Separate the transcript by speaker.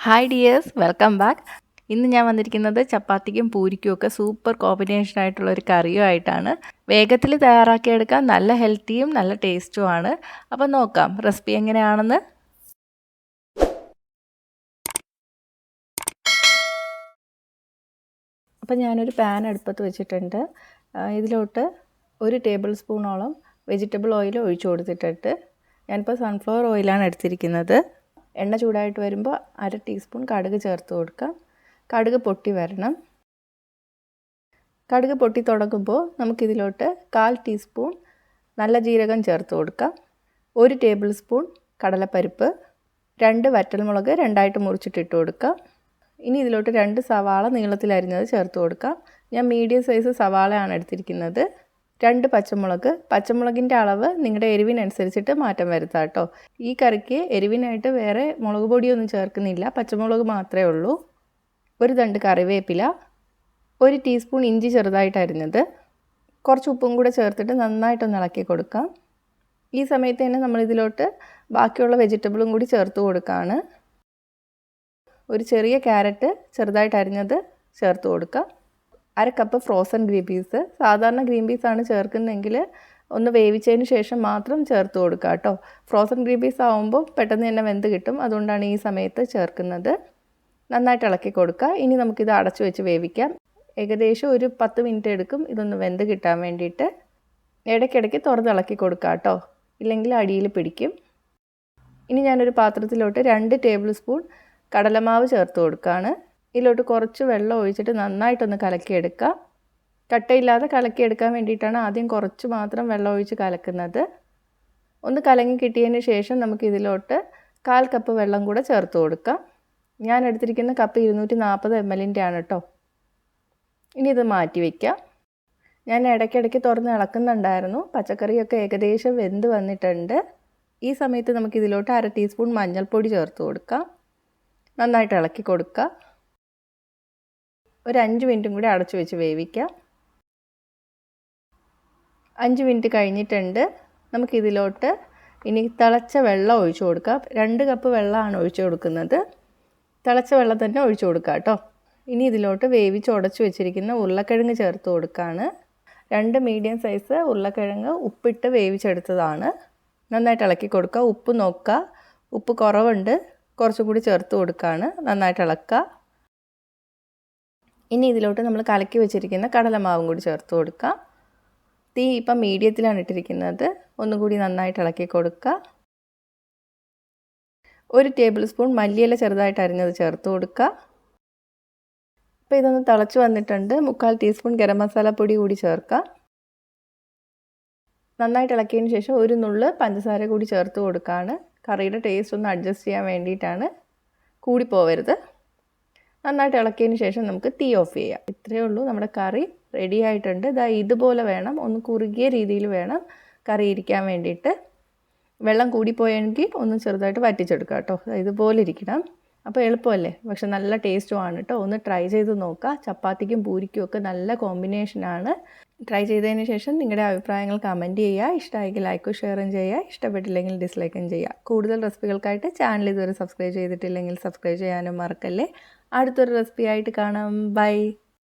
Speaker 1: Hi dears, welcome back. ഇന്ന് ഞാൻ വന്നിരിക്കുന്നത് ചപ്പാത്തിക്കും പൂരിക്കും ഒക്കെ സൂപ്പർ കോമ്പിനേഷൻ ആയിട്ടുള്ള ഒരു കറിയുമായിട്ടാണ്. വേഗത്തിൽ തയ്യാറാക്കിയെടുക്കാൻ നല്ല ഹെൽത്തിയും നല്ല ടേസ്റ്റുമാണ്. അപ്പോൾ നോക്കാം റെസിപ്പി എങ്ങനെയാണെന്ന്. അപ്പോൾ ഞാനൊരു പാൻ അടുപ്പത്ത് വെച്ചിട്ടുണ്ട്. ഇതിലോട്ട് 1 ടേബിൾ സ്പൂണോളം വെജിറ്റബിൾ ഓയിൽ ഒഴിച്ചു കൊടുത്തിട്ടുണ്ട്. ഞാനിപ്പോൾ സൺഫ്ലവർ ഓയിലാണ് എടുത്തിരിക്കുന്നത്. എണ്ണ ചൂടായിട്ട് വരുമ്പോൾ 1/2 ടീസ്പൂൺ കടുക് ചേർത്ത് കൊടുക്കാം. കടുക് പൊട്ടി വരണം. കടുക് പൊട്ടി തുടങ്ങുമ്പോൾ നമുക്കിതിലോട്ട് 1/4 ടീസ്പൂൺ നല്ല ജീരകം ചേർത്ത് കൊടുക്കാം. 1 ടേബിൾ സ്പൂൺ കടലപ്പരിപ്പ്, 2 വറ്റൽമുളക് 2ആയിട്ട് മുറിച്ചിട്ടിട്ട് കൊടുക്കാം. ഇനി ഇതിലോട്ട് 2 സവാള നീളത്തിൽ അരിഞ്ഞത് ചേർത്ത് കൊടുക്കാം. ഞാൻ മീഡിയം സൈസ് സവാളയാണ് എടുത്തിരിക്കുന്നത്. 2 പച്ചമുളക്. പച്ചമുളകിൻ്റെ അളവ് നിങ്ങളുടെ എരിവിനനുസരിച്ചിട്ട് മാറ്റം വരുത്താം കേട്ടോ. ഈ കറിക്ക് എരിവിനായിട്ട് വേറെ മുളക് പൊടിയൊന്നും ചേർക്കുന്നില്ല, പച്ചമുളക് മാത്രമേ ഉള്ളൂ. 1 തണ്ട് കറിവേപ്പില, 1 ടീസ്പൂൺ ഇഞ്ചി ചെറുതായിട്ട് അരിഞ്ഞത്, കുറച്ച് ഉപ്പും കൂടെ ചേർത്തിട്ട് നന്നായിട്ടൊന്ന് ഇളക്കി കൊടുക്കാം. ഈ സമയത്ത് തന്നെ നമ്മളിതിലോട്ട് ബാക്കിയുള്ള വെജിറ്റബിളും കൂടി ചേർത്ത് കൊടുക്കുകയാണ്. ഒരു ചെറിയ ക്യാരറ്റ് ചെറുതായിട്ട് അരിഞ്ഞത് ചേർത്ത് കൊടുക്കാം. 1/2 കപ്പ് ഫ്രോസൺ ഗ്രീൻ പീസ്. സാധാരണ ഗ്രീൻ പീസാണ് ചേർക്കുന്നതെങ്കിൽ ഒന്ന് വേവിച്ചതിന് ശേഷം മാത്രം ചേർത്ത് കൊടുക്കുക കേട്ടോ. ഫ്രോസൺ ഗ്രീൻ പീസ് ആകുമ്പോൾ പെട്ടെന്ന് തന്നെ വെന്ത് കിട്ടും, അതുകൊണ്ടാണ് ഈ സമയത്ത് ചേർക്കുന്നത്. നന്നായിട്ട് ഇളക്കി കൊടുക്കുക. ഇനി നമുക്കിത് അടച്ചു വെച്ച് വേവിക്കാം. ഏകദേശം ഒരു 10 മിനിറ്റ് എടുക്കും ഇതൊന്ന് വെന്ത് കിട്ടാൻ വേണ്ടിയിട്ട്. ഇടയ്ക്കിടയ്ക്ക് തുറന്ന് ഇളക്കി കൊടുക്കുക കേട്ടോ, ഇല്ലെങ്കിൽ അടിയിൽ പിടിക്കും. ഇനി ഞാനൊരു പാത്രത്തിലോട്ട് 2 ടേബിൾ സ്പൂൺ കടലമാവ് ചേർത്ത് കൊടുക്കുകയാണ്. ഇതിലോട്ട് കുറച്ച് വെള്ളം ഒഴിച്ചിട്ട് നന്നായിട്ടൊന്ന് കലക്കിയെടുക്കുക. കട്ടയില്ലാതെ കലക്കിയെടുക്കാൻ വേണ്ടിയിട്ടാണ് ആദ്യം കുറച്ച് മാത്രം വെള്ളം ഒഴിച്ച് കലക്കുന്നത്. ഒന്ന് കലങ്ങി കിട്ടിയതിന് ശേഷം നമുക്കിതിലോട്ട് 1/4 കപ്പ് വെള്ളം കൂടെ ചേർത്ത് കൊടുക്കാം. ഞാൻ എടുത്തിരിക്കുന്ന കപ്പ് 240 ml ആണ് കേട്ടോ. ഇനി ഇത് മാറ്റി വയ്ക്കാം. ഞാൻ ഇടയ്ക്കിടയ്ക്ക് തുറന്ന് ഇളക്കുന്നുണ്ടായിരുന്നു. പച്ചക്കറിയൊക്കെ ഏകദേശം വെന്ത് വന്നിട്ടുണ്ട്. ഈ സമയത്ത് നമുക്കിതിലോട്ട് 1/2 ടീസ്പൂൺ മഞ്ഞൾപ്പൊടി ചേർത്ത് കൊടുക്കാം. നന്നായിട്ട് ഇളക്കി കൊടുക്കുക. ഒരു 5 മിനിറ്റും കൂടി അടച്ചു വെച്ച് വേവിക്കാം. 5 മിനിറ്റ് കഴിഞ്ഞിട്ടുണ്ട്. നമുക്കിതിലോട്ട് ഇനി തിളച്ച വെള്ളം ഒഴിച്ചു കൊടുക്കാം. 2 കപ്പ് വെള്ളമാണ് ഒഴിച്ചു കൊടുക്കുന്നത്. തിളച്ച വെള്ളം തന്നെ ഒഴിച്ചു കൊടുക്കുക കേട്ടോ. ഇനി ഇതിലോട്ട് വേവിച്ച് ഉടച്ചു വെച്ചിരിക്കുന്ന ഉരുളക്കിഴങ്ങ് ചേർത്ത് കൊടുക്കുകയാണ്. 2 മീഡിയം സൈസ് ഉരുളക്കിഴങ്ങ് ഉപ്പിട്ട് വേവിച്ചെടുത്തതാണ്. നന്നായിട്ട് ഇളക്കി കൊടുക്കുക. ഉപ്പ് നോക്കുക, ഉപ്പ് കുറവുണ്ട്, കുറച്ചും കൂടി ചേർത്ത് കൊടുക്കുകയാണ്. നന്നായിട്ട് ഇളക്കുക. ഇനി ഇതിലോട്ട് നമ്മൾ കലക്കി വെച്ചിരിക്കുന്ന കടലമാവും കൂടി ചേർത്ത് കൊടുക്കുക. തീ ഇപ്പം മീഡിയത്തിലാണ് ഇട്ടിരിക്കുന്നത്. ഒന്നുകൂടി നന്നായിട്ട് ഇളക്കി കൊടുക്കുക. 1 ടേബിൾ സ്പൂൺ മല്ലിയില ചെറുതായിട്ട് അരിഞ്ഞത് ചേർത്ത് കൊടുക്കുക. ഇപ്പോൾ ഇതൊന്ന് തിളച്ച് വന്നിട്ടുണ്ട്. 1/4 ടീസ്പൂൺ ഗരം മസാല പൊടി കൂടി ചേർക്കുക. നന്നായിട്ട് ഇളക്കിയതിന് ശേഷം ഒരു നുള്ള് പഞ്ചസാര കൂടി ചേർത്ത് കൊടുക്കുകയാണ്. കറിയുടെ ടേസ്റ്റ് ഒന്ന് അഡ്ജസ്റ്റ് ചെയ്യാൻ വേണ്ടിയിട്ടാണ്, കൂടി പോവരുത്. നന്നായിട്ട് ഇളക്കിയതിന് ശേഷം നമുക്ക് തീ ഓഫ് ചെയ്യാം. ഇത്രയേ ഉള്ളൂ, നമ്മുടെ കറി റെഡി ആയിട്ടുണ്ട്. ഇതുപോലെ വേണം, ഒന്ന് കുറുകിയ രീതിയിൽ വേണം കറി ഇരിക്കാൻ വേണ്ടിയിട്ട്. വെള്ളം കൂടിപ്പോയെങ്കിൽ ഒന്ന് ചെറുതായിട്ട് വറ്റിച്ചെടുക്കുക കേട്ടോ. ഇതുപോലെ ഇരിക്കണം. അപ്പോൾ എളുപ്പമല്ലേ, പക്ഷെ നല്ല ടേസ്റ്റുമാണ് കേട്ടോ. ഒന്ന് ട്രൈ ചെയ്ത് നോക്കുക. ചപ്പാത്തിക്കും പൂരിക്കും ഒക്കെ നല്ല കോമ്പിനേഷനാണ്. ട്രൈ ചെയ്തതിന് ശേഷം നിങ്ങളുടെ അഭിപ്രായങ്ങൾ കമൻറ്റ് ചെയ്യുക. ഇഷ്ടമായെങ്കിൽ ലൈക്കും ഷെയറും ചെയ്യുക. ഇഷ്ടപ്പെട്ടില്ലെങ്കിൽ ഡിസ്ലൈക്കും ചെയ്യുക. കൂടുതൽ റെസിപ്പികൾക്കായിട്ട് ചാനൽ ഇതുവരെ സബ്സ്ക്രൈബ് ചെയ്തിട്ടില്ലെങ്കിൽ സബ്സ്ക്രൈബ് ചെയ്യാനും മറക്കല്ലേ. അടുത്തൊരു റെസിപ്പി ആയിട്ട് കാണാം. ബൈ.